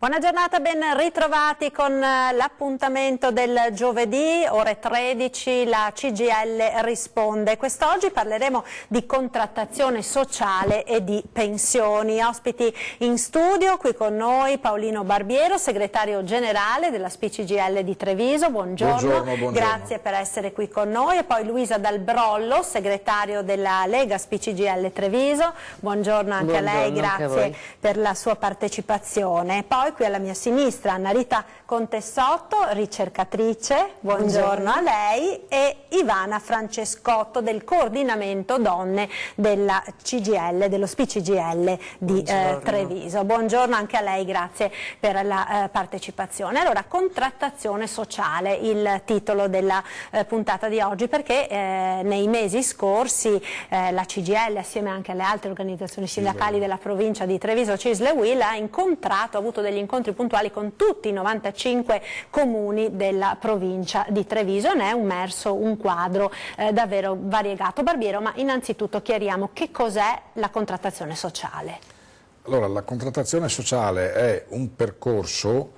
Buona giornata, ben ritrovati con l'appuntamento del giovedì, ore 13, la CGIL risponde. Quest'oggi parleremo di contrattazione sociale e di pensioni. Ospiti in studio, qui con noi Paolino Barbiero, segretario generale della SPI-CGIL di Treviso. Buongiorno. Buongiorno. Grazie per essere qui con noi. E poi Luisa Dalbrollo, segretario della Lega SPI-CGIL Treviso. Buongiorno anche a lei, grazie per la sua partecipazione. Poi qui alla mia sinistra Anna Rita Contessotto, ricercatrice, buongiorno a lei, e Ivana Francescotto del coordinamento donne della CGIL, dello SPI-CGIL di Treviso. Buongiorno anche a lei, grazie per la partecipazione. Allora, contrattazione sociale, il titolo della puntata di oggi, perché nei mesi scorsi la CGIL, assieme anche alle altre organizzazioni sindacali della provincia di Treviso, CISL e UIL, ha avuto degli incontri puntuali con tutti i 95 comuni della provincia di Treviso. Ne è emerso un quadro davvero variegato. Barbiero, ma innanzitutto chiariamo che cos'è la contrattazione sociale. Allora, la contrattazione sociale è un percorso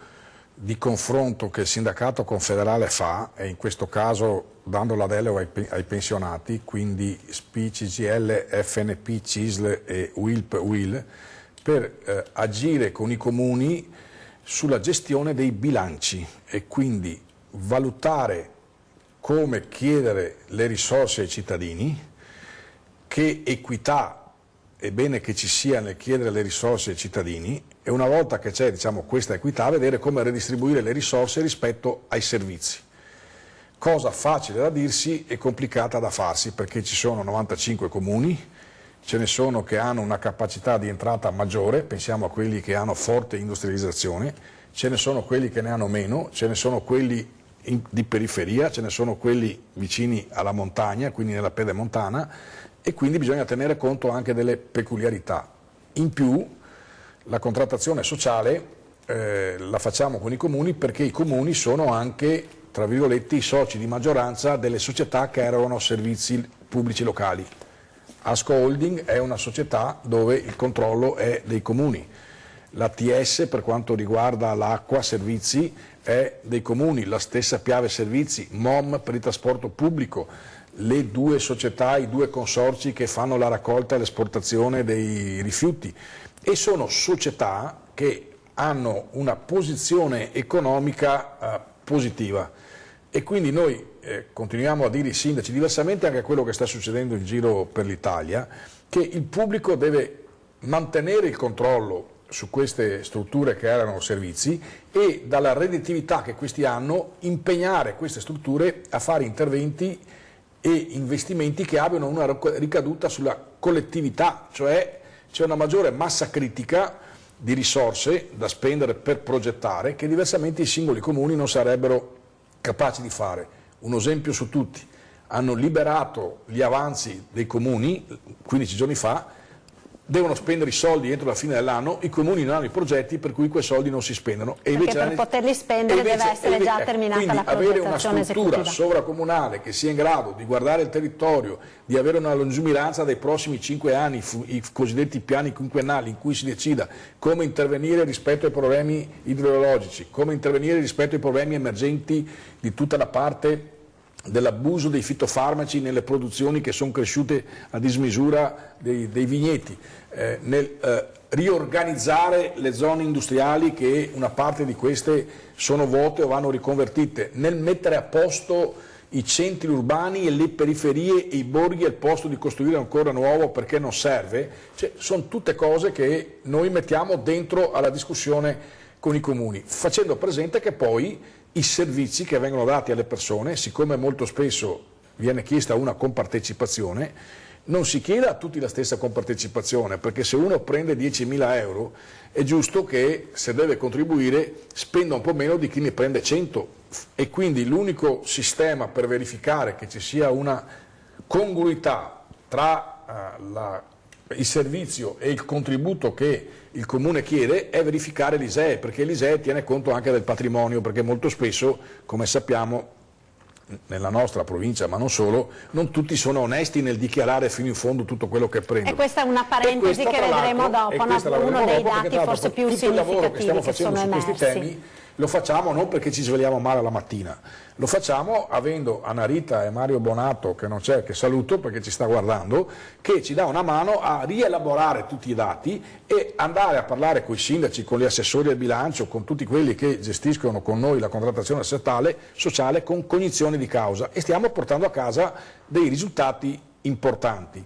di confronto che il sindacato confederale fa, e in questo caso dando la delega ai pensionati, quindi SPI, CGIL, FNP, CISL e UILP-UIL, per agire con i comuni sulla gestione dei bilanci e quindi valutare come chiedere le risorse ai cittadini, che equità è bene che ci sia nel chiedere le risorse ai cittadini, e una volta che c'è, diciamo, questa equità, vedere come redistribuire le risorse rispetto ai servizi. Cosa facile da dirsi e complicata da farsi, perché ci sono 95 comuni, ce ne sono che hanno una capacità di entrata maggiore, pensiamo a quelli che hanno forte industrializzazione, ce ne sono quelli che ne hanno meno, ce ne sono quelli di periferia, ce ne sono quelli vicini alla montagna, quindi nella pedemontana, e quindi bisogna tenere conto anche delle peculiarità. In più la contrattazione sociale la facciamo con i comuni, perché i comuni sono anche, tra virgolette, i soci di maggioranza delle società che erogano servizi pubblici locali. Asco Holding è una società dove il controllo è dei comuni, l'ATS per quanto riguarda l'acqua servizi è dei comuni, la stessa Piave Servizi, MOM per il trasporto pubblico, le due società, i due consorzi che fanno la raccolta e l'esportazione dei rifiuti, e sono società che hanno una posizione economica positiva, e quindi noi continuiamo a dire ai sindaci, diversamente anche a quello che sta succedendo in giro per l'Italia, che il pubblico deve mantenere il controllo su queste strutture che erano servizi e, dalla redditività che questi hanno, impegnare queste strutture a fare interventi e investimenti che abbiano una ricaduta sulla collettività, cioè c'è una maggiore massa critica di risorse da spendere per progettare, che diversamente i singoli comuni non sarebbero capaci di fare. Un esempio su tutti: hanno liberato gli avanzi dei comuni 15 giorni fa, devono spendere i soldi entro la fine dell'anno, i comuni non hanno i progetti per cui quei soldi non si spendono. E perché per poterli spendere deve essere già terminata la progettazione avere una struttura sovracomunale che sia in grado di guardare il territorio, di avere una lungimiranza dei prossimi 5 anni, i cosiddetti piani quinquennali, in cui si decida come intervenire rispetto ai problemi idrogeologici, come intervenire rispetto ai problemi emergenti di tutta la parte dell'abuso dei fitofarmaci nelle produzioni che sono cresciute a dismisura dei vigneti, nel riorganizzare le zone industriali, che una parte di queste sono vuote o vanno riconvertite, nel mettere a posto i centri urbani e le periferie e i borghi al posto di costruire ancora nuovo perché non serve. Cioè, sono tutte cose che noi mettiamo dentro alla discussione con i comuni, facendo presente che poi i servizi che vengono dati alle persone, siccome molto spesso viene chiesta una compartecipazione, non si chieda a tutti la stessa compartecipazione, perché se uno prende 10.000 euro è giusto che, se deve contribuire, spenda un po' meno di chi ne prende 100, e quindi l'unico sistema per verificare che ci sia una congruità tra la il servizio e il contributo che il Comune chiede è verificare l'ISEE, perché l'ISEE tiene conto anche del patrimonio, perché molto spesso, come sappiamo, nella nostra provincia, ma non solo, non tutti sono onesti nel dichiarare fino in fondo tutto quello che prendono. E questa è una parentesi che vedremo dopo, uno dei dati forse più significativi. Tutto il lavoro che stiamo facendo su questi temi lo facciamo non perché ci svegliamo male la mattina, lo facciamo avendo Anarita e Mario Bonato, che non c'è, che saluto perché ci sta guardando, che ci dà una mano a rielaborare tutti i dati e andare a parlare con i sindaci, con gli assessori al bilancio, con tutti quelli che gestiscono con noi la contrattazione sociale con cognizione di causa, e stiamo portando a casa dei risultati importanti.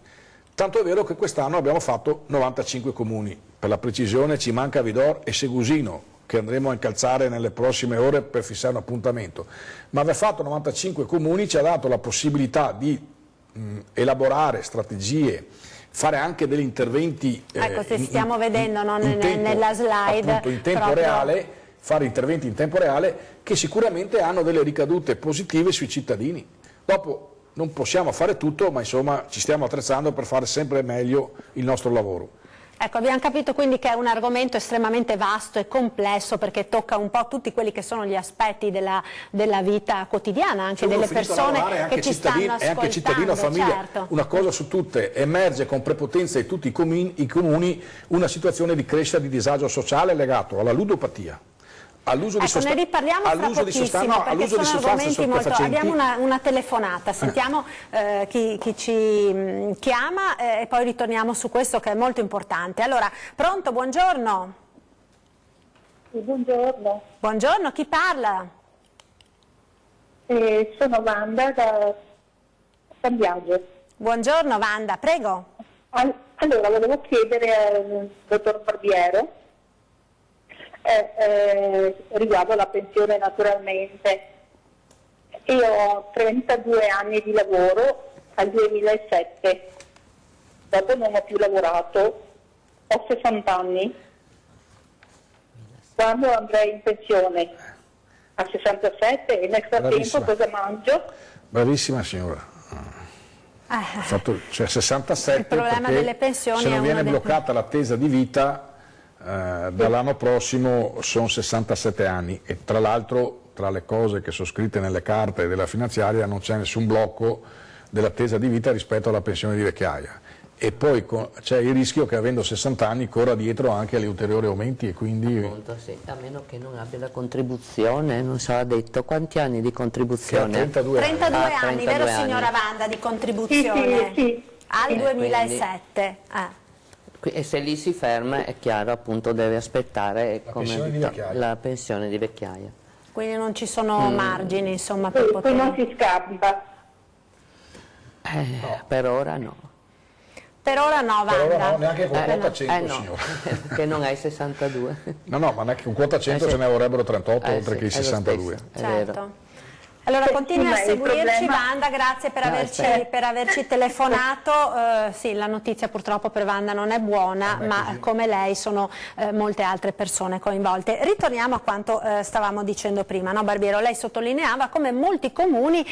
Tanto è vero che quest'anno abbiamo fatto 95 comuni, per la precisione ci manca Vidor e Segusino, che andremo a incalzare nelle prossime ore per fissare un appuntamento, ma aver fatto 95 comuni ci ha dato la possibilità di elaborare strategie, fare anche degli interventi stiamo vedendo nella slide, appunto, in tempo reale, fare interventi in tempo reale che sicuramente hanno delle ricadute positive sui cittadini. Dopo non possiamo fare tutto, ma insomma ci stiamo attrezzando per fare sempre meglio il nostro lavoro. Ecco, abbiamo capito quindi che è un argomento estremamente vasto e complesso, perché tocca un po' tutti quelli che sono gli aspetti della vita quotidiana, anche delle persone che ci stanno ascoltando. E anche cittadino, famiglia, certo. Una cosa su tutte, emerge con prepotenza in tutti i comuni una situazione di crescita di disagio sociale legato alla ludopatia, all'uso di sostanze, ne riparliamo fra pochissimo, perché sono argomenti molto... Abbiamo una telefonata, sentiamo chi ci chiama e poi ritorniamo su questo che è molto importante. Allora, pronto, buongiorno. Buongiorno. Buongiorno, chi parla? Sono Wanda da San Biagio. Buongiorno Wanda, prego. Allora, volevo chiedere al dottor Barbiero riguardo la pensione, naturalmente. Io ho 32 anni di lavoro al 2007, dopo non ho più lavorato, ho 60 anni. Quando andrei in pensione? A 67, e nel frattempo cosa mangio? Bravissima signora. Fatto, cioè 67, il problema delle pensioni se non viene bloccata l'attesa di vita dall'anno prossimo sono 67 anni, e tra l'altro tra le cose che sono scritte nelle carte della finanziaria non c'è nessun blocco dell'attesa di vita rispetto alla pensione di vecchiaia, e poi c'è il rischio che avendo 60 anni corra dietro anche agli ulteriori aumenti, e quindi appunto, sì, a meno che non abbia la contribuzione, non so, ha detto quanti anni di contribuzione? 32 anni, vero signora Wanda, di contribuzione? Sì. Al 2007. E se lì si ferma è chiaro, appunto deve aspettare la pensione di vecchiaia. Quindi non ci sono margini, insomma, per poter... Poi non si scappa. No. Per ora no. Per ora no, Wanda. Per ora no, neanche con quota 100, no, signora. Che non hai 62. No, ma neanche con quota 100 ce ne vorrebbero 38, oltre che i 62. Certo. Allora continui a seguirci Wanda, grazie per averci telefonato. Sì, la notizia purtroppo per Wanda non è buona, ma come lei sono molte altre persone coinvolte. Ritorniamo a quanto stavamo dicendo prima, no Barbiero? Lei sottolineava come molti comuni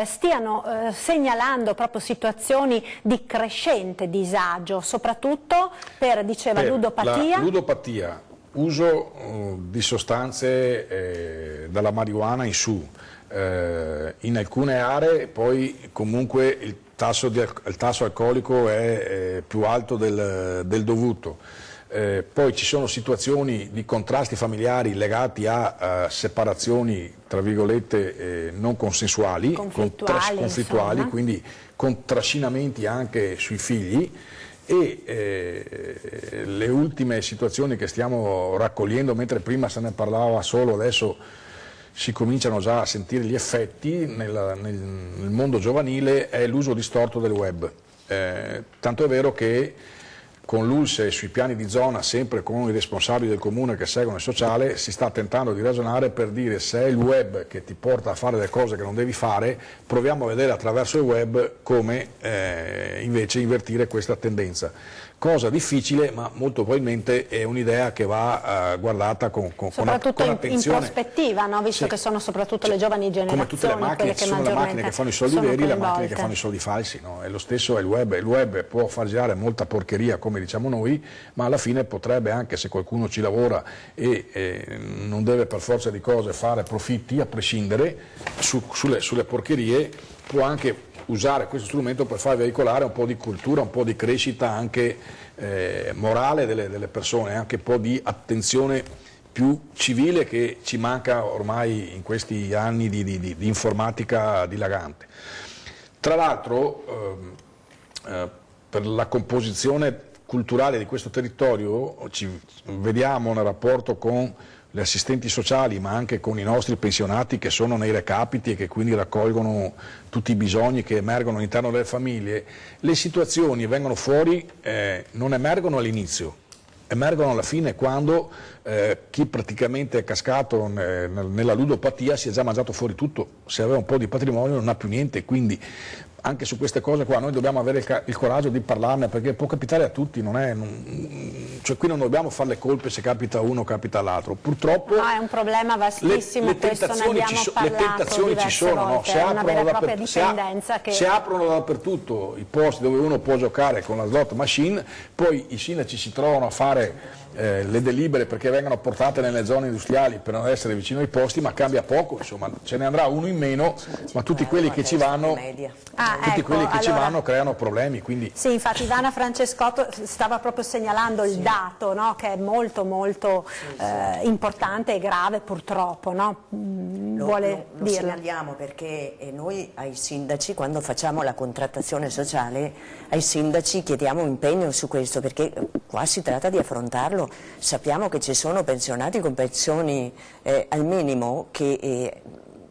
stiano segnalando proprio situazioni di crescente disagio, soprattutto per, diceva, ludopatia. La ludopatia, uso di sostanze dalla marijuana in su. In alcune aree poi comunque il tasso alcolico è più alto del dovuto, poi ci sono situazioni di contrasti familiari legati a separazioni tra virgolette non consensuali, conflittuali, quindi con trascinamenti anche sui figli, e le ultime situazioni che stiamo raccogliendo, mentre prima se ne parlava solo, adesso si cominciano già a sentire gli effetti nel mondo giovanile, è l'uso distorto del web. Tanto è vero che con l'ULSE sui piani di zona, sempre con i responsabili del comune che seguono il sociale, si sta tentando di ragionare per dire: se è il web che ti porta a fare delle cose che non devi fare, proviamo a vedere attraverso il web come invece invertire questa tendenza. cosa difficile, ma molto probabilmente è un'idea che va guardata con attenzione. In prospettiva, no? Visto che sono soprattutto le giovani generazioni. Come tutte le macchine, ci sono le macchine che fanno i soldi veri e le macchine che fanno i soldi falsi. No? E lo stesso è il web. Il web può far girare molta porcheria, come diciamo noi, ma alla fine potrebbe, anche se qualcuno ci lavora e non deve per forza di cose fare profitti, a prescindere, sulle porcherie, può anche usare questo strumento per far veicolare un po' di cultura, un po' di crescita anche morale delle persone, anche un po' di attenzione più civile che ci manca ormai in questi anni di informatica dilagante. Tra l'altro per la composizione culturale di questo territorio ci vediamo nel rapporto con le assistenti sociali, ma anche con i nostri pensionati che sono nei recapiti e che quindi raccolgono tutti i bisogni che emergono all'interno delle famiglie. Le situazioni vengono fuori, non emergono all'inizio, emergono alla fine quando chi praticamente è cascato nella ludopatia si è già mangiato fuori tutto, se aveva un po' di patrimonio non ha più niente, quindi anche su queste cose qua noi dobbiamo avere il coraggio di parlarne, perché può capitare a tutti, cioè qui non dobbiamo fare le colpe se capita a uno o capita all'altro. Purtroppo no, è un problema vastissimo, le tentazioni ci sono, no? Se aprono dappertutto i posti dove uno può giocare con la slot machine, poi i sindaci si trovano a fare le delibere perché vengono portate nelle zone industriali per non essere vicino ai posti, ma cambia poco, insomma, ce ne andrà uno in meno, ma tutti quelli che ci vanno ci vanno creano problemi. Quindi... Sì, infatti Ivana Francescotto stava proprio segnalando il dato, no? Che è molto molto importante e grave purtroppo, no? Lo segnaliamo perché noi ai sindaci, quando facciamo la contrattazione sociale, ai sindaci chiediamo impegno su questo, perché qua si tratta di affrontarlo. Sappiamo che ci sono pensionati con pensioni al minimo che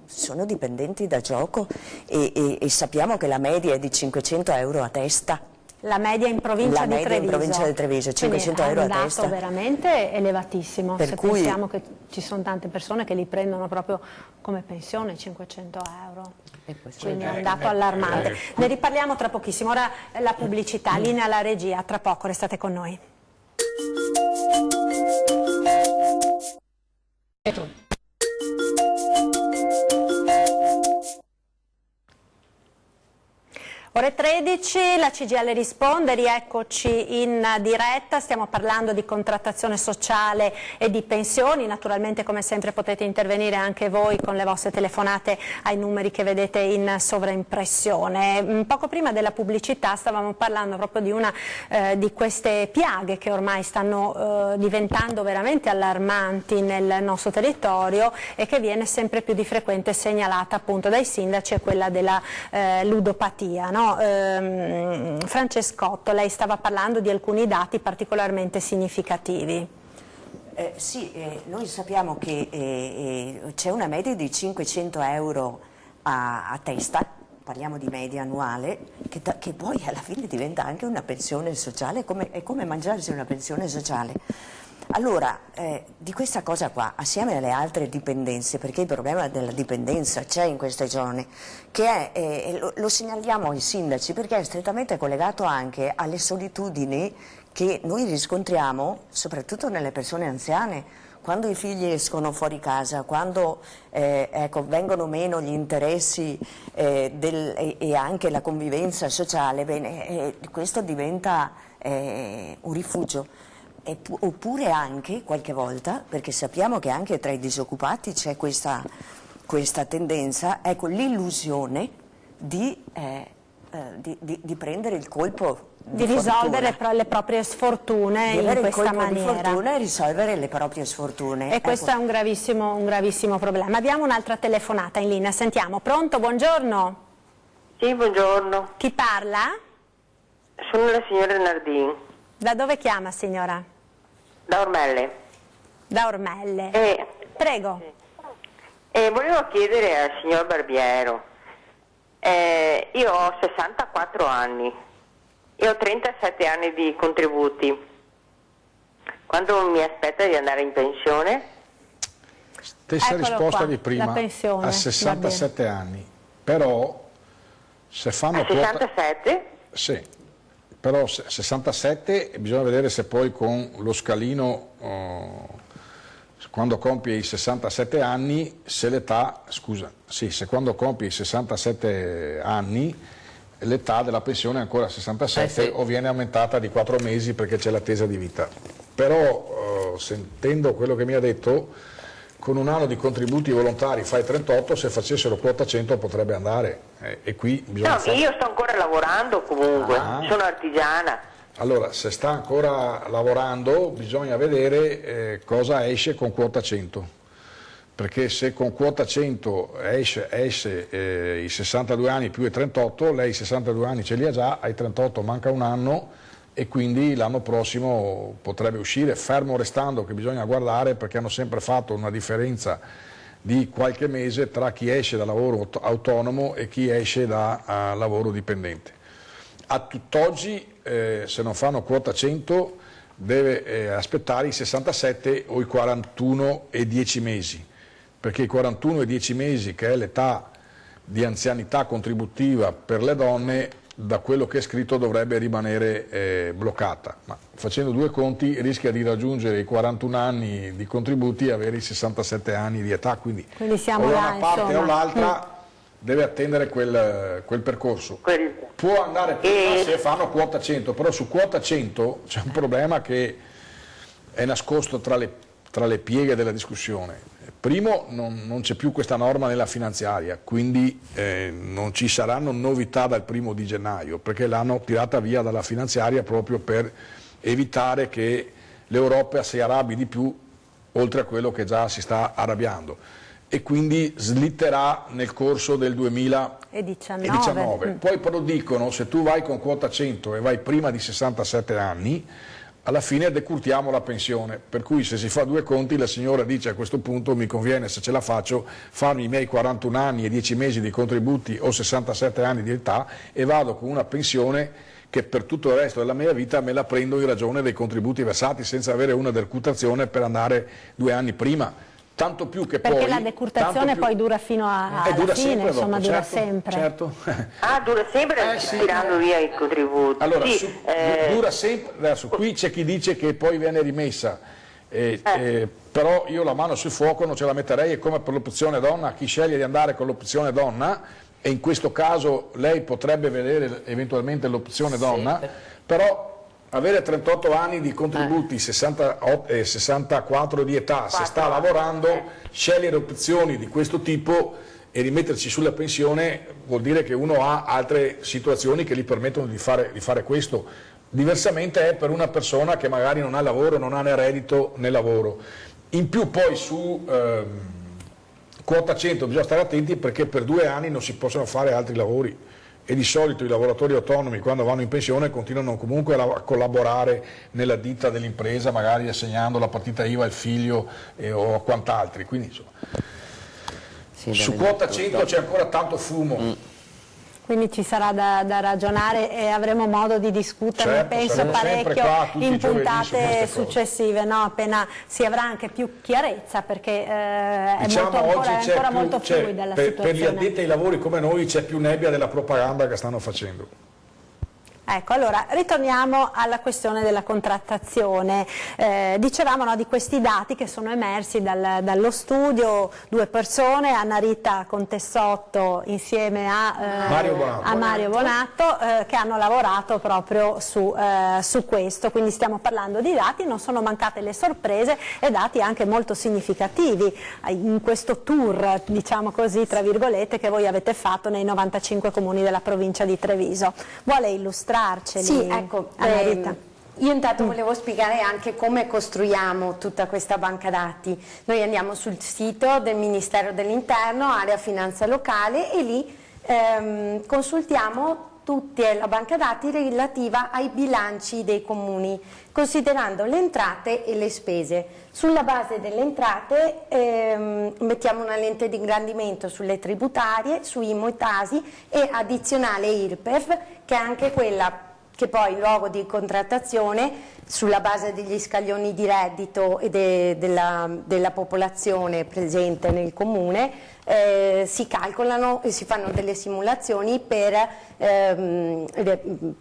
sono dipendenti da gioco e sappiamo che la media è di 500 euro a testa. La media in provincia di Treviso. In provincia di Treviso, 500 euro a testa. È un dato veramente elevatissimo, se pensiamo che ci sono tante persone che li prendono proprio come pensione, 500 euro. Quindi è un dato allarmante. Ne riparliamo tra pochissimo, ora la pubblicità, linea alla regia, tra poco, restate con noi. Ore 13, la CGIL risponde, rieccoci in diretta, stiamo parlando di contrattazione sociale e di pensioni, naturalmente come sempre potete intervenire anche voi con le vostre telefonate ai numeri che vedete in sovraimpressione. Poco prima della pubblicità stavamo parlando proprio di una di queste piaghe che ormai stanno diventando veramente allarmanti nel nostro territorio e che viene sempre più di frequente segnalata appunto dai sindaci, è quella della ludopatia, no? Francescotto, lei stava parlando di alcuni dati particolarmente significativi. Sì, noi sappiamo che c'è una media di 500 euro a testa, parliamo di media annuale, che poi alla fine diventa anche una pensione sociale, è come mangiarsi una pensione sociale. Allora, di questa cosa qua, assieme alle altre dipendenze, perché il problema della dipendenza c'è in queste zone, che lo segnaliamo ai sindaci perché è strettamente collegato anche alle solitudini che noi riscontriamo, soprattutto nelle persone anziane, quando i figli escono fuori casa, quando vengono meno gli interessi e anche la convivenza sociale, bene, questo diventa un rifugio. Oppure anche qualche volta, perché sappiamo che anche tra i disoccupati c'è questa tendenza, ecco, l'illusione di prendere il colpo di risolvere le proprie sfortune in questa maniera. Di fortuna e risolvere le proprie sfortune. E questo è un gravissimo problema. Abbiamo un'altra telefonata in linea, sentiamo. Pronto, buongiorno. Sì, buongiorno. Chi parla? Sono la signora Nardin. Da dove chiama, signora? Da Ormelle. Da Ormelle. Prego. Volevo chiedere al signor Barbiero, io ho 64 anni e ho 37 anni di contributi. Quando mi aspetta di andare in pensione? Stessa risposta di prima, a 67 anni, però se fanno a 67? Sì. però 67 bisogna vedere se poi con lo scalino, quando compie i 67 anni, se l'età, se quando compie i 67 anni l'età della pensione è ancora 67 o viene aumentata di 4 mesi perché c'è l'attesa di vita. Però sentendo quello che mi ha detto, con un anno di contributi volontari fai 38, se facessero quota 100 potrebbe andare, e qui bisogna io sto ancora lavorando comunque, sono artigiana. Allora, se sta ancora lavorando bisogna vedere cosa esce con quota 100, perché se con quota 100 esce i 62 anni più i 38, lei i 62 anni ce li ha già, ai 38 manca un anno, e quindi l'anno prossimo potrebbe uscire, fermo restando che bisogna guardare, perché hanno sempre fatto una differenza di qualche mese tra chi esce da lavoro autonomo e chi esce da lavoro dipendente. A tutt'oggi se non fanno quota 100 deve aspettare i 67 o i 41 e 10 mesi, perché i 41 e 10 mesi, che è l'età di anzianità contributiva per le donne, da quello che è scritto dovrebbe rimanere bloccata, ma facendo due conti rischia di raggiungere i 41 anni di contributi e avere i 67 anni di età, quindi siamo o da là, una parte insomma, o l'altra deve attendere quel percorso. Può andare prima se fanno quota 100, però su quota 100 c'è un problema che è nascosto tra le pieghe della discussione. Primo, non c'è più questa norma nella finanziaria, quindi non ci saranno novità dal 1° di gennaio, perché l'hanno tirata via dalla finanziaria proprio per evitare che l'Europa si arrabbi di più oltre a quello che già si sta arrabbiando, e quindi slitterà nel corso del 2019. Poi però dicono, se tu vai con quota 100 e vai prima di 67 anni, alla fine decurtiamo la pensione, per cui se si fa due conti la signora dice: a questo punto mi conviene, se ce la faccio, farmi i miei 41 anni e 10 mesi di contributi o 67 anni di età, e vado con una pensione che per tutto il resto della mia vita me la prendo in ragione dei contributi versati, senza avere una decurtazione per andare 2 anni prima. Tanto più che perché la decurtazione poi dura fino alla fine, insomma, dura sempre. Certo. Dura sempre tirando via i contributi. Allora, dura sempre. Adesso qui c'è chi dice che poi viene rimessa, però io la mano sul fuoco non ce la metterei, è come per l'opzione donna, chi sceglie di andare con l'opzione donna, e in questo caso lei potrebbe vedere eventualmente l'opzione donna, però avere 38 anni di contributi, 64 di età, se sta lavorando, scegliere opzioni di questo tipo e rimetterci sulla pensione vuol dire che uno ha altre situazioni che gli permettono di fare questo. Diversamente è per una persona che magari non ha lavoro, non ha né reddito né lavoro. In più poi su quota 100 bisogna stare attenti, perché per 2 anni non si possono fare altri lavori, e di solito i lavoratori autonomi quando vanno in pensione continuano comunque a collaborare nella ditta dell'impresa, magari assegnando la partita IVA al figlio o a quant'altri, quindi insomma, su quota 100 c'è ancora tanto fumo. Quindi ci sarà da ragionare e avremo modo di discuterne, penso, parecchio in puntate successive, no? Appena si avrà anche più chiarezza, perché è ancora molto fluida la situazione. Per gli addetti ai lavori come noi c'è più nebbia della propaganda che stanno facendo. Ecco, allora ritorniamo alla questione della contrattazione. Dicevamo di questi dati che sono emersi dallo studio, 2 persone, Anna Rita Contessotto insieme a Mario Bonatto, che hanno lavorato proprio su questo, quindi stiamo parlando di dati, non sono mancate le sorprese e dati anche molto significativi in questo tour, diciamo così, tra virgolette, che voi avete fatto nei 95 comuni della provincia di Treviso. Vuole illustrarceli? Sì, ecco, io intanto volevo spiegare anche come costruiamo tutta questa banca dati. Noi andiamo sul sito del Ministero dell'Interno, area finanza locale, e lì consultiamo tutta la banca dati relativa ai bilanci dei comuni, considerando le entrate e le spese. Sulla base delle entrate mettiamo una lente di ingrandimento sulle tributarie, su IMU e TASI, e addizionale IRPEF, che è anche quella che poi, in luogo di contrattazione, sulla base degli scaglioni di reddito e della popolazione presente nel comune, si calcolano e si fanno delle simulazioni per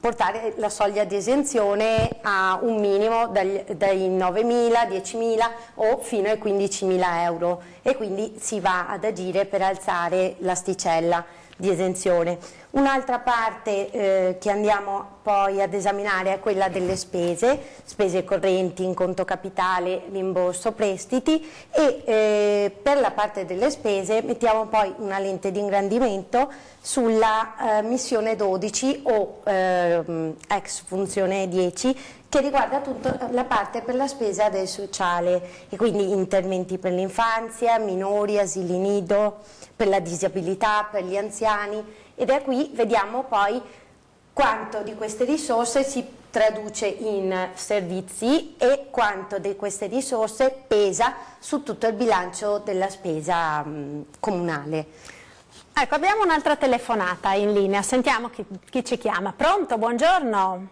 portare la soglia di esenzione a un minimo dai 9.000, 10.000 o fino ai 15.000 euro, e quindi si va ad agire per alzare l'asticella di esenzione. Un'altra parte che andiamo poi ad esaminare è quella delle spese correnti in conto capitale, rimborso prestiti, e per la parte delle spese mettiamo poi una lente di ingrandimento sulla missione 12 o ex funzione 10, che riguarda tutta la parte per la spesa del sociale, e quindi interventi per l'infanzia, minori, asili nido, per la disabilità, per gli anziani, ed è qui vediamo poi quanto di queste risorse si traduce in servizi e quanto di queste risorse pesa su tutto il bilancio della spesa comunale. Ecco, abbiamo un'altra telefonata in linea, sentiamo chi ci chiama. Pronto, buongiorno.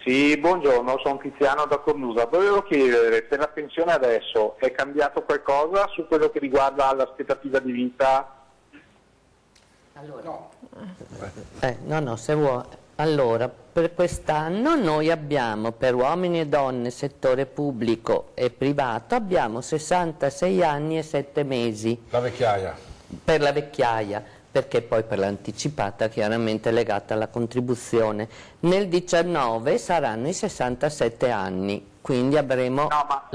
Sì, buongiorno, sono Tiziano da Cornusa. Volevo chiedere, per la pensione adesso è cambiato qualcosa su quello che riguarda l'aspettativa di vita? Allora, no, se vuoi. Allora, per quest'anno noi abbiamo, per uomini e donne, settore pubblico e privato, abbiamo 66 anni e 7 mesi. La vecchiaia. Per la vecchiaia, perché poi per l'anticipata chiaramente è legata alla contribuzione. Nel 19 saranno i 67 anni, quindi avremo... No, ma...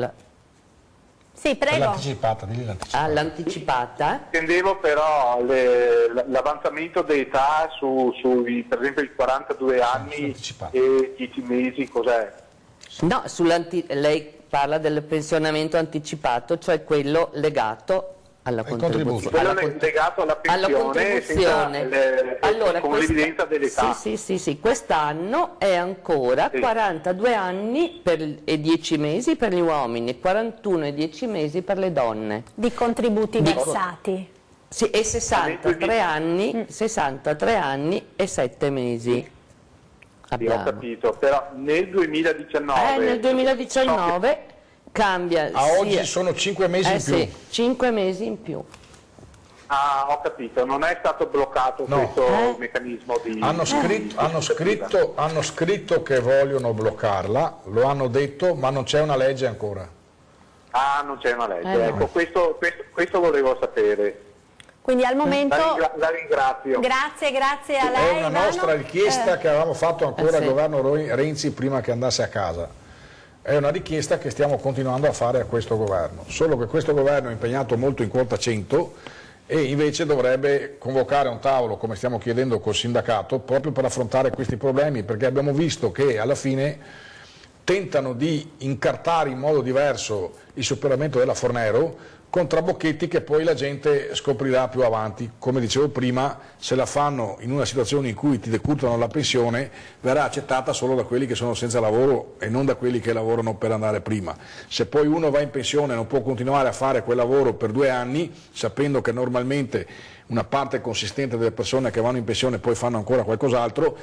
Sì, prego. L'anticipata, digli l'anticipata. L'anticipata? Intendevo però l'avanzamento d'età sui, per esempio, i 42 anni e 10 mesi, cos'è? No, lei parla del pensionamento anticipato, cioè quello legato alla contribuzione. Quello legato alla pensione, allora, con l'evidenza dell'età. Sì, quest'anno è ancora 42 anni e 10 mesi per gli uomini, 41 e 10 mesi per le donne. Di contributi versati. Sì, e 63 anni e 7 mesi. Sì, ho capito, però nel 2019... nel 2019... cambia. A oggi sono 5 mesi in più. Sì, 5 mesi in più. Ah, ho capito, non è stato bloccato questo meccanismo di... Hanno scritto che vogliono bloccarla, lo hanno detto, ma non c'è una legge ancora. Ah, non c'è una legge, ecco, questo volevo sapere. Quindi al momento... La ringrazio. Grazie a lei. È una nostra richiesta che avevamo fatto ancora al governo Renzi prima che andasse a casa. È una richiesta che stiamo continuando a fare a questo governo, solo che questo governo è impegnato molto in quota 100 e invece dovrebbe convocare un tavolo, come stiamo chiedendo col sindacato, proprio per affrontare questi problemi, perché abbiamo visto che alla fine tentano di incartare in modo diverso il superamento della Fornero con trabocchetti che poi la gente scoprirà più avanti. Come dicevo prima, se la fanno in una situazione in cui ti decurtano la pensione, verrà accettata solo da quelli che sono senza lavoro e non da quelli che lavorano per andare prima. Se poi uno va in pensione e non può continuare a fare quel lavoro per 2 anni, sapendo che normalmente una parte consistente delle persone che vanno in pensione poi fanno ancora qualcos'altro,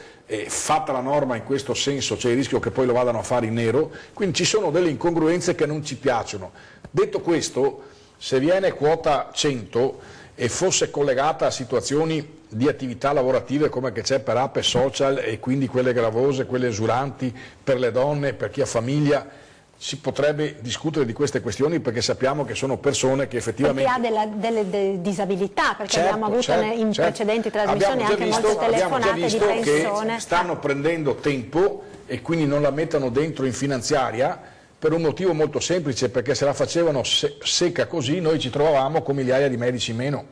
fatta la norma in questo senso c'è il rischio che poi lo vadano a fare in nero, quindi ci sono delle incongruenze che non ci piacciono. Detto questo, se viene quota 100 e fosse collegata a situazioni di attività lavorative come che c'è per APE social e quindi quelle gravose, quelle usuranti per le donne, per chi ha famiglia, si potrebbe discutere di queste questioni, perché sappiamo che sono persone che effettivamente... Perché ha delle disabilità, perché abbiamo avuto in precedenti trasmissioni anche molte telefonate di persone. Che stanno prendendo tempo e quindi non la mettono dentro in finanziaria, per un motivo molto semplice, perché se la facevano secca così noi ci trovavamo con migliaia di medici meno,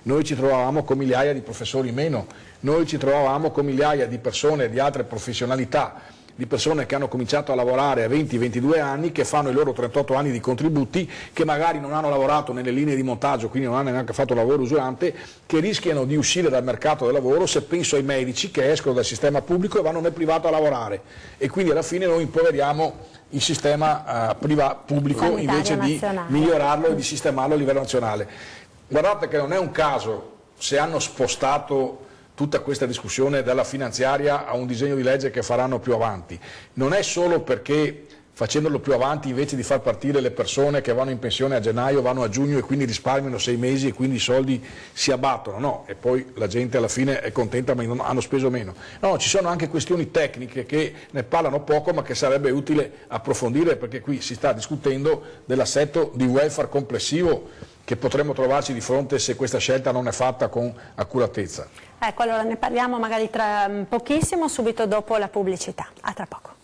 noi ci trovavamo con migliaia di professori meno, noi ci trovavamo con migliaia di persone di altre professionalità, di persone che hanno cominciato a lavorare a 20-22 anni, che fanno i loro 38 anni di contributi, che magari non hanno lavorato nelle linee di montaggio, quindi non hanno neanche fatto lavoro usurante, che rischiano di uscire dal mercato del lavoro. Se penso ai medici che escono dal sistema pubblico e vanno nel privato a lavorare, e quindi alla fine noi impoveriamo il sistema pubblico invece di migliorarlo e di sistemarlo a livello nazionale. Guardate che non è un caso se hanno spostato tutta questa discussione dalla finanziaria a un disegno di legge che faranno più avanti. Non è solo perché facendolo più avanti, invece di far partire le persone che vanno in pensione a gennaio, vanno a giugno e quindi risparmiano 6 mesi e quindi i soldi si abbattono, no, e poi la gente alla fine è contenta ma hanno speso meno. No, ci sono anche questioni tecniche che ne parlano poco ma che sarebbe utile approfondire, perché qui si sta discutendo dell'assetto di welfare complessivo che potremmo trovarci di fronte se questa scelta non è fatta con accuratezza. Ecco, allora ne parliamo magari tra pochissimo, subito dopo la pubblicità. A tra poco.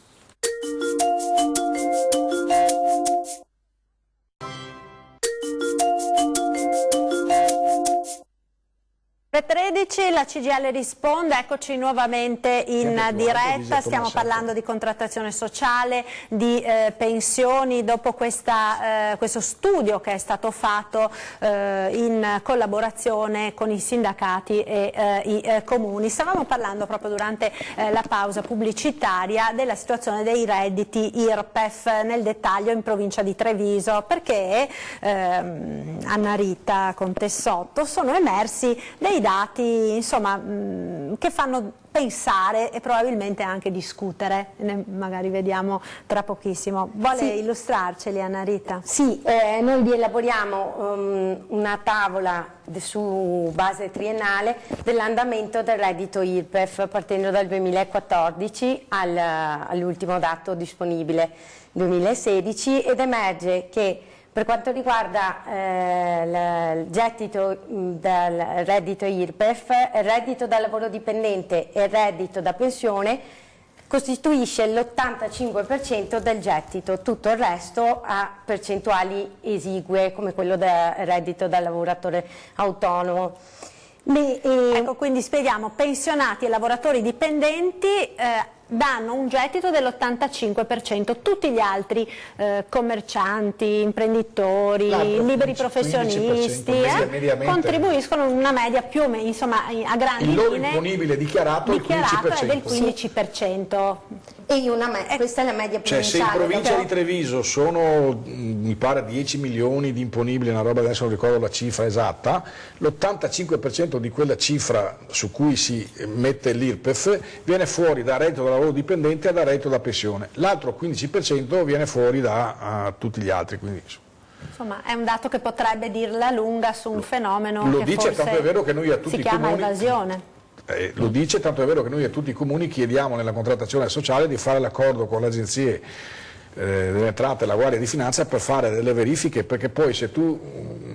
13, la CGIL risponde, eccoci nuovamente in diretta, stiamo parlando di contrattazione sociale, di pensioni, dopo questo studio che è stato fatto in collaborazione con i sindacati e i comuni. Stavamo parlando proprio durante la pausa pubblicitaria della situazione dei redditi IRPEF nel dettaglio in provincia di Treviso, perché Anna Rita Contessotto sono emersi dei dati insomma, che fanno pensare e probabilmente anche discutere, magari vediamo tra pochissimo. Vuole illustrarceli Anna Rita? Sì, noi vi elaboriamo una tavola su base triennale dell'andamento del reddito IRPEF partendo dal 2014 all'ultimo dato disponibile 2016, ed emerge che per quanto riguarda il gettito dal reddito IRPEF, il reddito da lavoro dipendente e il reddito da pensione costituisce l'85% del gettito, tutto il resto ha percentuali esigue come quello del reddito da lavoratore autonomo. Ecco, quindi spieghiamo, pensionati e lavoratori dipendenti danno un gettito dell'85%, tutti gli altri commercianti, imprenditori, liberi professionisti contribuiscono in una media più o meno, insomma, a grandi linee. Il loro imponibile dichiarato è del 15%. E questa è la media provinciale. Cioè, se in provincia di Treviso sono, mi pare, 10 milioni di imponibili, una roba, adesso non ricordo la cifra esatta, l'85% di quella cifra su cui si mette l'IRPEF viene fuori da reddito da lavoro dipendente e da reddito da pensione, l'altro 15% viene fuori da tutti gli altri. Quindi, insomma, è un dato che potrebbe dirla lunga su un fenomeno lo che dice, forse tanto è vero che noi a tutti si chiama evasione. Lo dice, tanto è vero che noi a tutti i comuni chiediamo nella contrattazione sociale di fare l'accordo con le agenzie delle entrate e la Guardia di Finanza per fare delle verifiche, perché poi se tu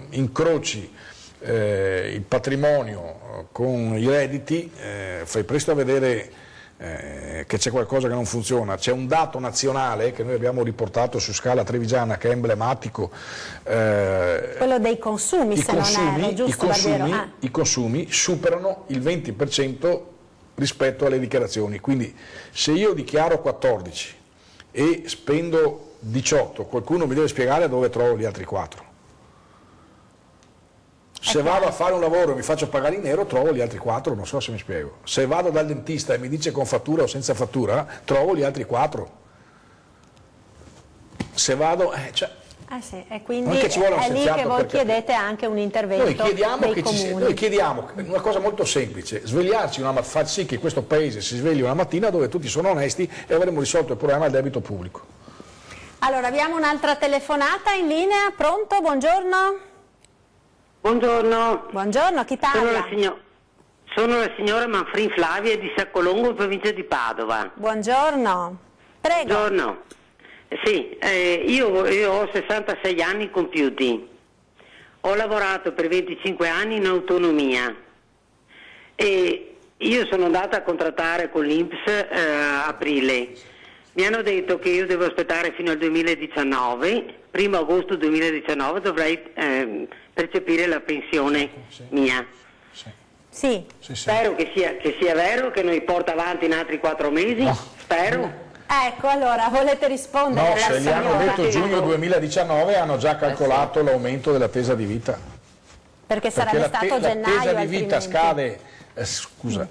incroci il patrimonio con i redditi fai presto a vedere che c'è qualcosa che non funziona. C'è un dato nazionale che noi abbiamo riportato su scala trevigiana che è emblematico, quello dei consumi, i consumi superano il 20% rispetto alle dichiarazioni, quindi se io dichiaro 14 e spendo 18, qualcuno mi deve spiegare dove trovo gli altri 4. Se vado a fare un lavoro e mi faccio pagare in nero, trovo gli altri 4, non so se mi spiego. Se vado dal dentista e mi dice con fattura o senza fattura, trovo gli altri 4. Se vado... sì, e quindi è lì che voi chiedete anche un intervento dei comuni. Noi chiediamo una cosa molto semplice, svegliarci, far sì che questo paese si svegli una mattina dove tutti sono onesti e avremo risolto il problema del debito pubblico. Allora, abbiamo un'altra telefonata in linea, pronto? Buongiorno. Buongiorno. Buongiorno, chi parla? Sono la signora Manfrin Flavia di Saccolongo, in provincia di Padova. Buongiorno. Prego. Buongiorno. Sì, io ho 66 anni compiuti. Ho lavorato per 25 anni in autonomia e io sono andata a contrattare con l'INPS a aprile. Mi hanno detto che io devo aspettare fino al 2019, 1 agosto 2019 dovrei percepire la pensione mia. Sì. Spero che sia vero, che noi porta avanti in altri 4 mesi, spero. Ecco, allora, volete rispondere? No, se gli hanno detto giugno 2019 hanno già calcolato l'aumento dell'attesa di vita. Perché sarebbe stato gennaio. L'attesa di vita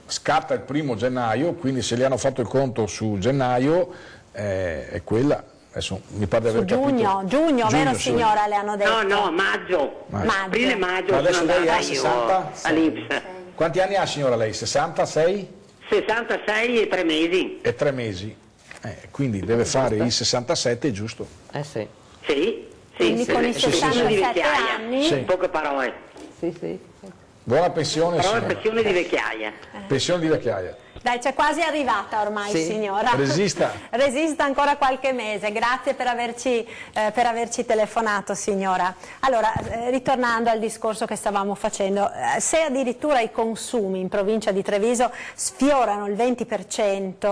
scatta il 1° gennaio, quindi se gli hanno fatto il conto su gennaio è quella. Adesso mi pare di aver capito. Giugno, vero signora, le hanno detto? No, maggio. Aprile, maggio. Adesso lei ha 60? All'INPS. Quanti anni ha signora lei? 66? 66 e 3 mesi. E 3 mesi. Quindi deve fare i 67, è giusto? Sì. Sì, Quindi con i 67 anni... in poche parole. Sì. Buona pensione, Però è signora. pensione di vecchiaia. Pensione di vecchiaia. Dai, c'è quasi arrivata ormai, Sì. signora. Resista. Resista ancora qualche mese. Grazie per averci telefonato, signora. Allora, ritornando al discorso che stavamo facendo, se addirittura i consumi in provincia di Treviso sfiorano il 20%,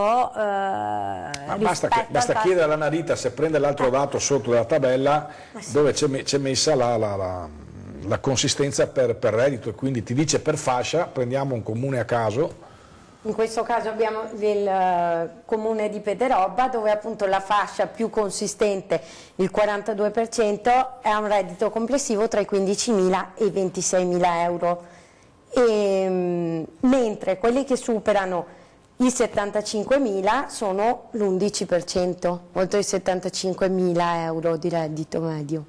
Basta chiedere alla Narita se prende l'altro dato sotto della tabella dove c'è messa la consistenza per reddito, e quindi ti dice per fascia, prendiamo un comune a caso. In questo caso abbiamo il comune di Pederobba, dove appunto la fascia più consistente, il 42%, ha un reddito complessivo tra i 15.000 e i 26.000 euro, mentre quelli che superano i 75.000 sono l'11%, oltre i 75.000 euro di reddito medio.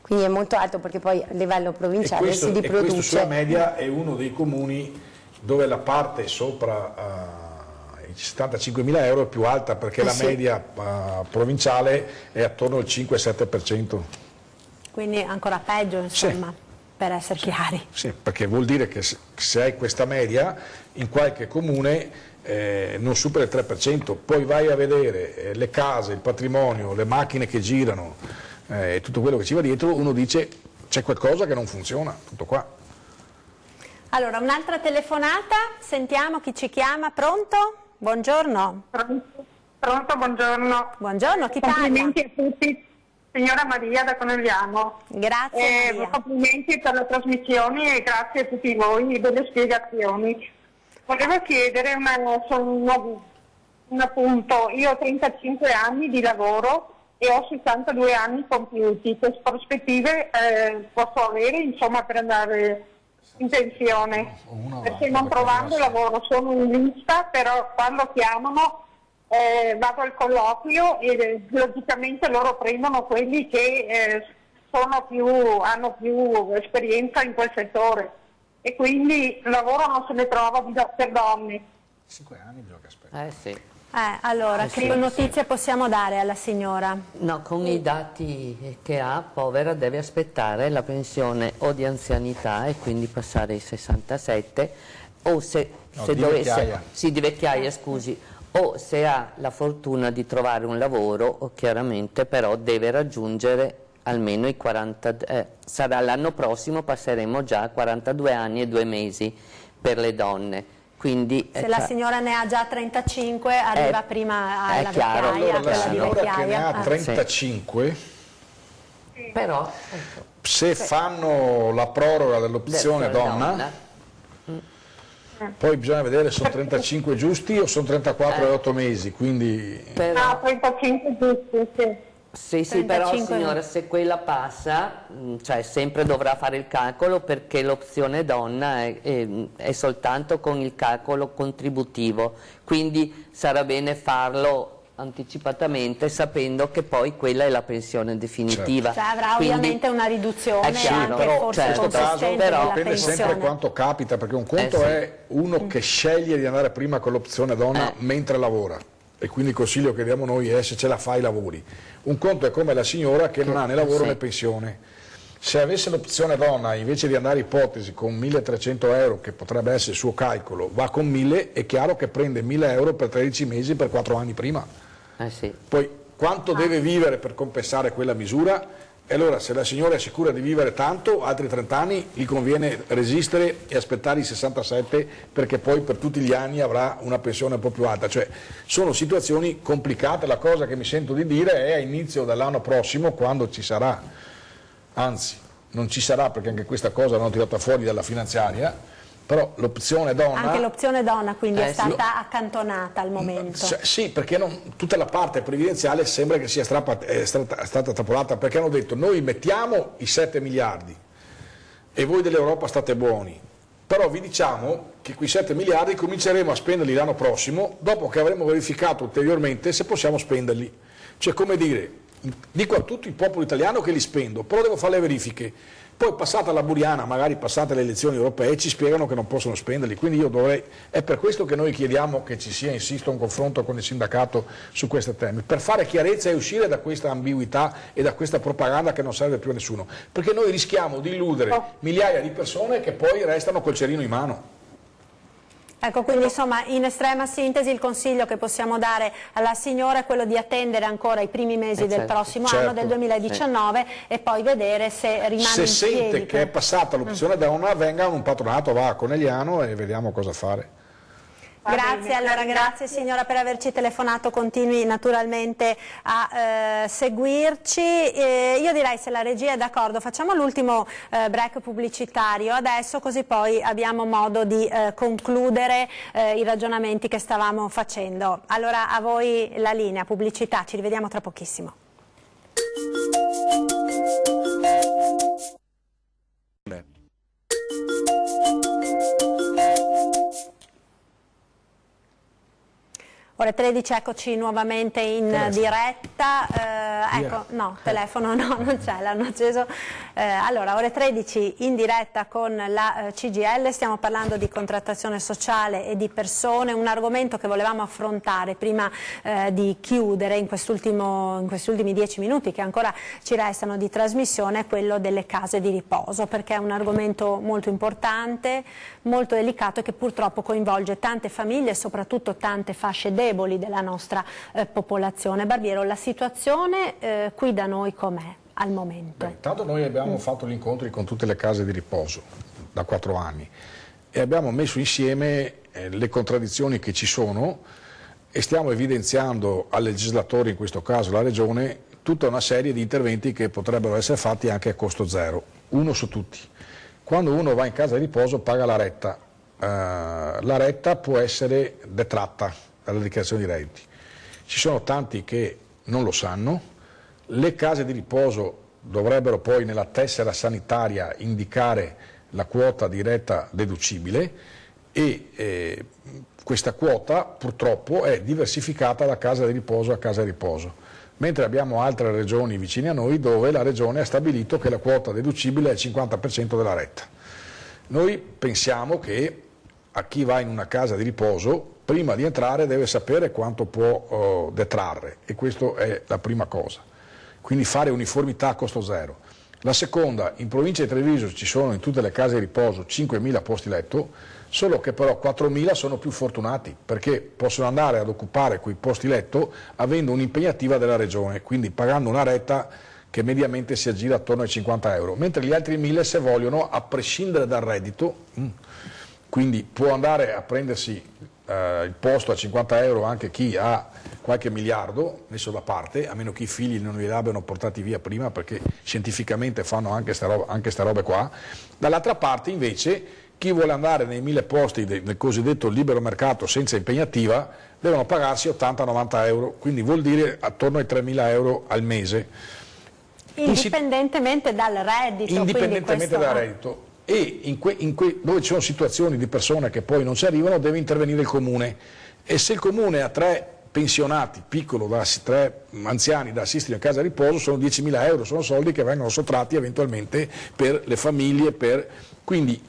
Quindi è molto alto, perché poi a livello provinciale si riproduce. E questo sulla media è uno dei comuni dove la parte sopra i 75.000 euro è più alta, perché la media provinciale è attorno al 5-7%. Quindi ancora peggio, insomma, per essere chiari. Sì, perché vuol dire che se hai questa media, in qualche comune non supera il 3%, poi vai a vedere le case, il patrimonio, le macchine che girano e tutto quello che ci va dietro, uno dice c'è qualcosa che non funziona, tutto qua. Allora, un'altra telefonata, sentiamo chi ci chiama. Pronto? Buongiorno. Pronto, buongiorno. Buongiorno, chi parla? Complimenti a tutti, signora Maria da Conegliano. Grazie Maria. Complimenti per la trasmissione e grazie a tutti voi delle spiegazioni. Volevo chiedere un appunto. Io ho 35 anni di lavoro e ho 62 anni compiuti. Che prospettive posso avere, insomma, per andare in pensione? Perché non trovando lavoro sono in lista, però quando chiamano vado al colloquio e logicamente loro prendono quelli che hanno più esperienza in quel settore, e quindi il lavoro non se ne trova per donne. 5 anni bisogna che aspetti. Allora, che notizie possiamo dare alla signora? No, con i dati che ha, povera, deve aspettare la pensione o di anzianità e quindi passare ai 67, o di vecchiaia, scusi, o se ha la fortuna di trovare un lavoro, o chiaramente però deve raggiungere almeno i 40, sarà l'anno prossimo, passeremo già a 42 anni e 2 mesi per le donne. Quindi, se la signora ne ha già 35 arriva prima alla vecchiaia. Allora la signora che ne ha 35, però, se fanno la proroga dell'opzione donna, poi bisogna vedere sono 35 giusti o sono 34 e 8 mesi, quindi... 35 giusti, sì. Sì, però signora, se quella passa, cioè sempre dovrà fare il calcolo, perché l'opzione donna è soltanto con il calcolo contributivo, quindi sarà bene farlo anticipatamente, sapendo che poi quella è la pensione definitiva. Cioè avrà ovviamente una riduzione anche forse consistente della dipende pensione. sempre quanto capita, perché un conto è uno che sceglie di andare prima con l'opzione donna mentre lavora, e quindi il consiglio che diamo noi è: se ce la fai lavori. Un conto è come la signora che non ha né lavoro né pensione. Se avesse l'opzione donna, invece di andare ipotesi con 1.300 euro, che potrebbe essere il suo calcolo, va con 1.000, è chiaro che prende 1.000 euro per 13 mesi per 4 anni prima. Poi quanto deve vivere per compensare quella misura? E allora, se la signora è sicura di vivere tanto, altri 30 anni, gli conviene resistere e aspettare i 67, perché poi per tutti gli anni avrà una pensione un po' più alta. Cioè, sono situazioni complicate. La cosa che mi sento di dire è: a inizio dell'anno prossimo, quando ci sarà, anzi non ci sarà, perché anche questa cosa l'hanno tirata fuori dalla finanziaria, però l'opzione donna... Anche l'opzione donna quindi è stata accantonata al momento. Sì, perché tutta la parte previdenziale sembra che sia stata trappolata, perché hanno detto: noi mettiamo i 7 miliardi e voi dell'Europa state buoni, però vi diciamo che quei 7 miliardi cominceremo a spenderli l'anno prossimo, dopo che avremo verificato ulteriormente se possiamo spenderli. Cioè, come dire, dico a tutto il popolo italiano che li spendo, però devo fare le verifiche. Poi passata la buriana, magari passate le elezioni europee, ci spiegano che non possono spenderli, quindi è per questo che noi chiediamo che ci sia, insisto, un confronto con il sindacato su questi temi, per fare chiarezza e uscire da questa ambiguità e da questa propaganda che non serve più a nessuno, perché noi rischiamo di illudere migliaia di persone che poi restano col cerino in mano. Ecco, quindi insomma, in estrema sintesi il consiglio che possiamo dare alla signora è quello di attendere ancora i primi mesi del prossimo anno, del 2019, e poi vedere se rimane in piedi. Se sente che è passata l'opzione donna, venga a un patronato, va a Conegliano e vediamo cosa fare. Grazie, allora grazie signora per averci telefonato, continui naturalmente a seguirci. Io direi, se la regia è d'accordo, facciamo l'ultimo break pubblicitario adesso, così poi abbiamo modo di concludere i ragionamenti che stavamo facendo. Allora a voi la linea, pubblicità, ci rivediamo tra pochissimo. Ore 13, eccoci nuovamente in diretta. Ecco, no, telefono no, non c'è, l'hanno acceso. Allora, ore 13 in diretta con la CGIL, stiamo parlando di contrattazione sociale e di persone, un argomento che volevamo affrontare prima di chiudere in questi ultimi 10 minuti che ancora ci restano di trasmissione, è quello delle case di riposo, perché è un argomento molto importante, molto delicato e che purtroppo coinvolge tante famiglie e soprattutto tante fasce deboli della nostra popolazione. Barbiero, la situazione qui da noi com'è al momento? Intanto noi abbiamo fatto gli incontri con tutte le case di riposo da 4 anni e abbiamo messo insieme le contraddizioni che ci sono e stiamo evidenziando al legislatore, in questo caso la Regione, tutta una serie di interventi che potrebbero essere fatti anche a costo zero. Uno su tutti: quando uno va in casa di riposo paga la retta. La retta può essere detratta dalla dichiarazione di redditi. Ci sono tanti che non lo sanno. Le case di riposo dovrebbero poi nella tessera sanitaria indicare la quota di retta deducibile e questa quota purtroppo è diversificata da casa di riposo a casa di riposo, mentre abbiamo altre regioni vicine a noi dove la regione ha stabilito che la quota deducibile è il 50% della retta. Noi pensiamo che a chi va in una casa di riposo prima di entrare deve sapere quanto può detrarre, e questa è la prima cosa. Quindi fare uniformità a costo zero. La seconda: in provincia di Treviso ci sono in tutte le case di riposo 5.000 posti letto, solo che però 4.000 sono più fortunati perché possono andare ad occupare quei posti letto avendo un'impegnativa della regione, quindi pagando una retta che mediamente si aggira attorno ai 50 euro, mentre gli altri 1.000, se vogliono, a prescindere dal reddito, quindi può andare a prendersi il posto a 50 euro anche chi ha qualche miliardo messo da parte, a meno che i figli non li abbiano portati via prima, perché scientificamente fanno anche sta robe qua. Dall'altra parte invece chi vuole andare nei 1.000 posti del cosiddetto libero mercato senza impegnativa devono pagarsi 80-90 euro, quindi vuol dire attorno ai 3.000 euro al mese. Indipendentemente dal reddito. Indipendentemente dal reddito. E dove ci sono situazioni di persone che poi non ci arrivano, deve intervenire il comune, e se il comune ha 3 pensionati piccolo, 3 anziani da assistere in casa di riposo, sono 10.000 euro, sono soldi che vengono sottratti eventualmente per le famiglie. Quindi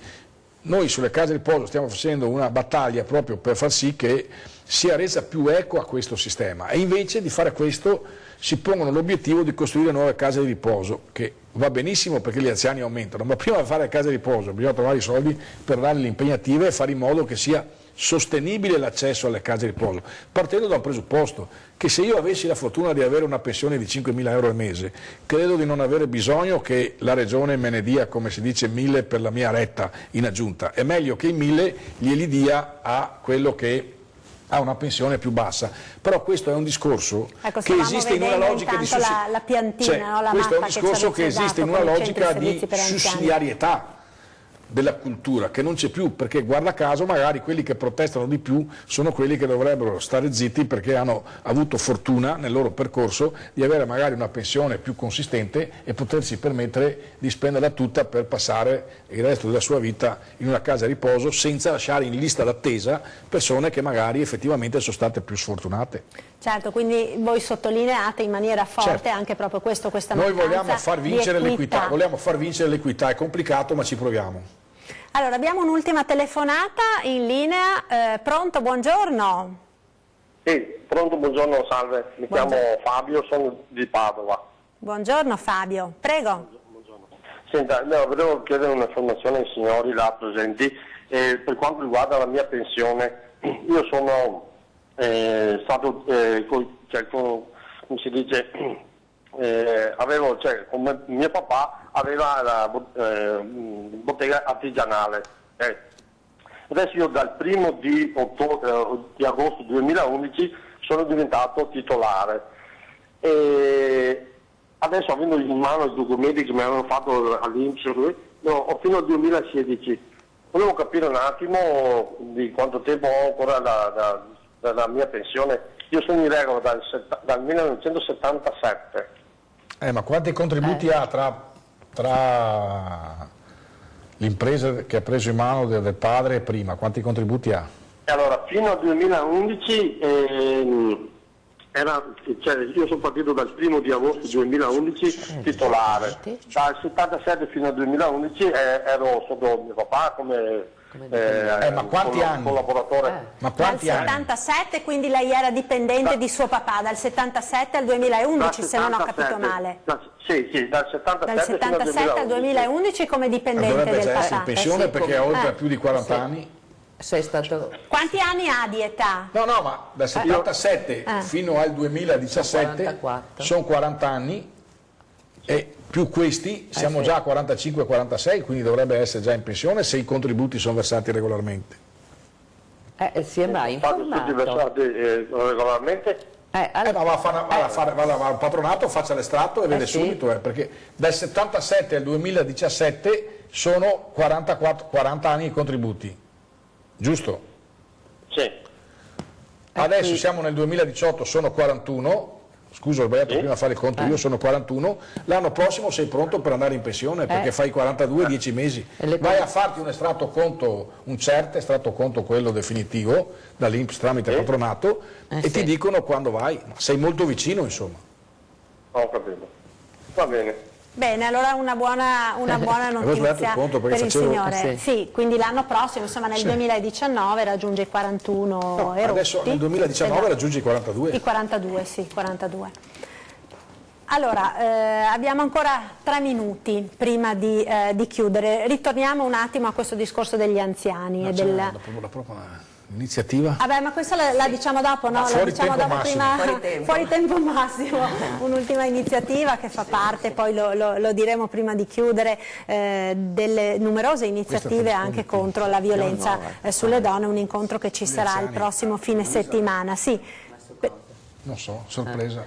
noi sulle case di riposo stiamo facendo una battaglia proprio per far sì che sia resa più equa questo sistema, e invece di fare questo si pongono l'obiettivo di costruire nuove case di riposo, che va benissimo perché gli anziani aumentano, ma prima di fare le case di riposo bisogna trovare i soldi per darle l'impegnativa e fare in modo che sia sostenibile l'accesso alle case di riposo, partendo da un presupposto che se io avessi la fortuna di avere una pensione di 5.000 euro al mese, credo di non avere bisogno che la regione me ne dia, come si dice, 1.000 per la mia retta in aggiunta. È meglio che i 1.000 glieli dia a quello che ha una pensione più bassa, però questo è un discorso che esiste in una logica di la piantina, no? La questo è un discorso che esiste in una logica di sussidiarietà della cultura, che non c'è più, perché guarda caso magari quelli che protestano di più sono quelli che dovrebbero stare zitti perché hanno avuto fortuna nel loro percorso di avere magari una pensione più consistente e potersi permettere di spenderla tutta per passare il resto della sua vita in una casa di riposo senza lasciare in lista d'attesa persone che magari effettivamente sono state più sfortunate. Certo, quindi voi sottolineate in maniera forte anche proprio questa Noi vogliamo far vincere l'equità, è complicato ma ci proviamo. Allora, abbiamo un'ultima telefonata in linea, pronto, buongiorno. Sì, pronto, buongiorno, salve, mi chiamo Fabio, sono di Padova. Buongiorno Fabio, prego. Buongiorno. Senta, volevo chiedere un'informazione ai signori là presenti per quanto riguarda la mia pensione. Io sono stato, come si dice, come mio papà aveva la bottega artigianale. Adesso io dal 1° di agosto 2011 sono diventato titolare. E adesso, avendo in mano i documenti che mi avevano fatto all'INPS, ho fino al 2016. Volevo capire un attimo di quanto tempo ho ancora dalla mia pensione. Io sono in regola dal 1977. Ma quanti contributi ha tra l'impresa che ha preso in mano del padre e prima? Quanti contributi ha? Allora, fino al 2011, io sono partito dal 1° di agosto 2011 titolare. Dal 77 fino al 2011 ero sotto mio papà come ma quanti anni? Collaboratore. Ma quanti dal 77, quindi lei era dipendente di suo papà, dal 77 al 2011, se non ho capito male. Sì, dal 77 al 2011 come dipendente del papà. Essere in pensione perché ha oltre più di 40 anni. Sei stato... Quanti anni ha di età? No, ma dal 77 fino al 2017 sono 40 anni e più questi siamo già a 45-46, quindi dovrebbe essere già in pensione se i contributi sono versati regolarmente. Si è mai informato? Tutti versati regolarmente? Va al patronato, faccia l'estratto e vede subito, perché dal 77 al 2017 sono 40 anni i contributi, giusto? Sì. Adesso siamo nel 2018, sono 41, scusa ho sbagliato prima a fare il conto, io sono 41, l'anno prossimo sei pronto per andare in pensione perché fai 42, 10 mesi, vai a farti un estratto conto, un CERT, estratto conto quello definitivo, dall'INPS tramite patronato e ti dicono quando vai, sei molto vicino insomma. Ho capito, va bene. Bene, allora una buona notizia per il signore. Sì, quindi l'anno prossimo, insomma nel 2019 raggiunge i 41 erotti. Adesso nel 2019 raggiunge i 42. I 42, sì, 42. Allora, abbiamo ancora 3 minuti prima di chiudere. Ritorniamo un attimo a questo discorso degli anziani. No, e iniziativa? Vabbè, ma questa la diciamo dopo, no? La diciamo dopo prima, fuori tempo massimo, un'ultima iniziativa che fa parte, poi lo diremo prima di chiudere, delle numerose iniziative anche contro la violenza sulle donne, un incontro che ci sarà il prossimo fine settimana. Sì. Non so, sorpresa.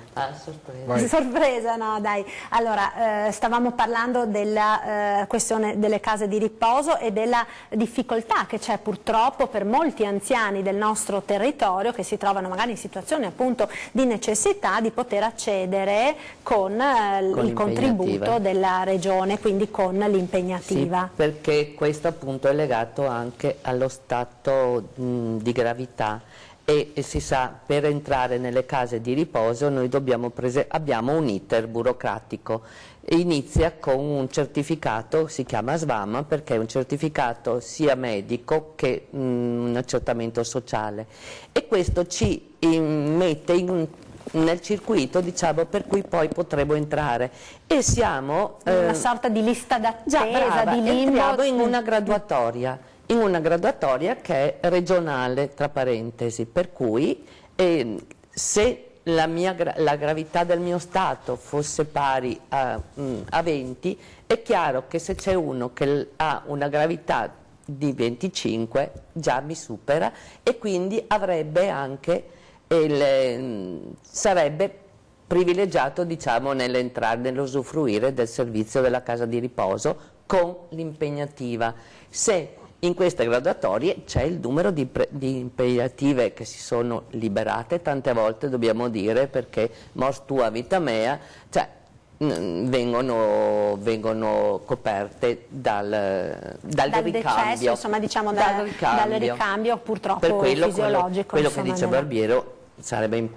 Sorpresa, no dai. Allora, stavamo parlando della questione delle case di riposo e della difficoltà che c'è purtroppo per molti anziani del nostro territorio che si trovano magari in situazioni appunto di necessità di poter accedere con il contributo della regione, quindi con l'impegnativa. Sì, perché questo appunto è legato anche allo stato di gravità. E si sa, per entrare nelle case di riposo noi abbiamo un iter burocratico. Inizia con un certificato, si chiama SVAM perché è un certificato sia medico che un accertamento sociale, e questo ci mette nel circuito, diciamo, per cui poi potremo entrare, e siamo una sorta di lista d'attesa, di limbo in una graduatoria. In una graduatoria che è regionale, tra parentesi, per cui se la gravità del mio stato fosse pari a 20, è chiaro che se c'è uno che ha una gravità di 25 già mi supera, e quindi avrebbe anche sarebbe privilegiato, diciamo, nell'usufruire del servizio della casa di riposo con l'impegnativa. Se in queste graduatorie c'è il numero di impegnative che si sono liberate, tante volte dobbiamo dire, perché mors tua vita mea, cioè vengono coperte dal ricambio. Decesso, insomma, diciamo dal ricambio purtroppo per quello, fisiologico. Quello che dice Barbiero sarebbe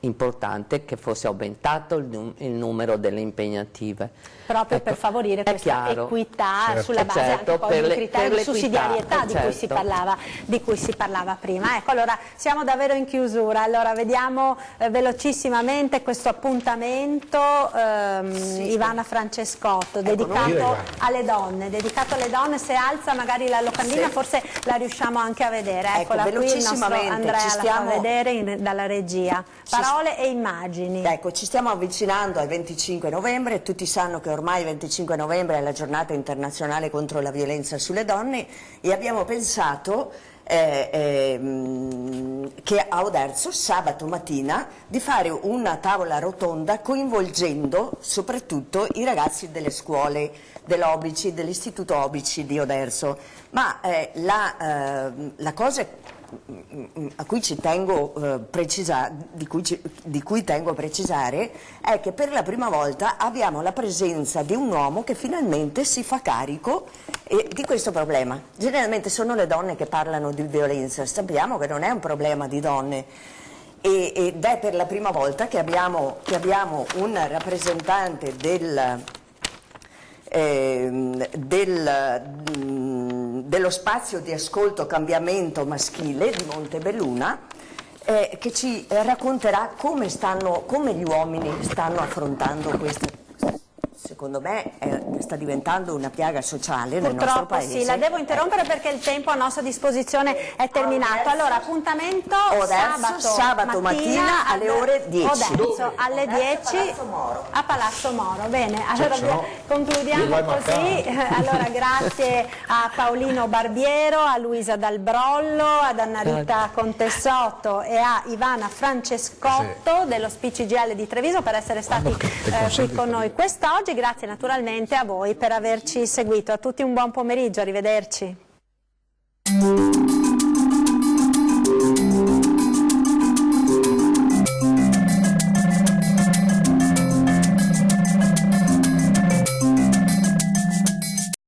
importante che fosse aumentato il numero delle impegnative. Proprio per favorire questa equità sulla base anche poi dei criteri di sussidiarietà di cui si parlava prima. Ecco, allora siamo davvero in chiusura, allora vediamo velocissimamente questo appuntamento, Ivana Francescotto, dedicato alle donne, se alza magari la locandina forse la riusciamo anche a vedere, eccola qui, il nostro Andrea la fa vedere dalla regia. Parole e immagini. Ecco, ci stiamo avvicinando al 25 novembre, tutti sanno che ormai il 25 novembre è la giornata internazionale contro la violenza sulle donne e abbiamo pensato che a Oderzo sabato mattina di fare una tavola rotonda coinvolgendo soprattutto i ragazzi delle scuole dell'Obici, dell'istituto Obici di Oderzo, ma la cosa a cui ci tengo di cui tengo a precisare è che per la prima volta abbiamo la presenza di un uomo che finalmente si fa carico di questo problema. Generalmente sono le donne che parlano di violenza, sappiamo che non è un problema di donne ed è per la prima volta che abbiamo un rappresentante dello spazio di ascolto cambiamento maschile di Montebelluna che ci racconterà come gli uomini stanno affrontando questa. Secondo me sta diventando una piaga sociale nel nostro paese. Sì, la devo interrompere perché il tempo a nostra disposizione è terminato. Allora, appuntamento sabato mattina alle ore 10. Alle 10 a Palazzo Moro. Bene, allora concludiamo così. Allora, grazie a Paolino Barbiero, a Luisa Dal Brollo, ad Anna Rita Contessotto e a Ivana Francescotto dello SPCGIL di Treviso per essere stati qui con noi quest'oggi. Grazie naturalmente a voi per averci seguito. A tutti un buon pomeriggio, arrivederci.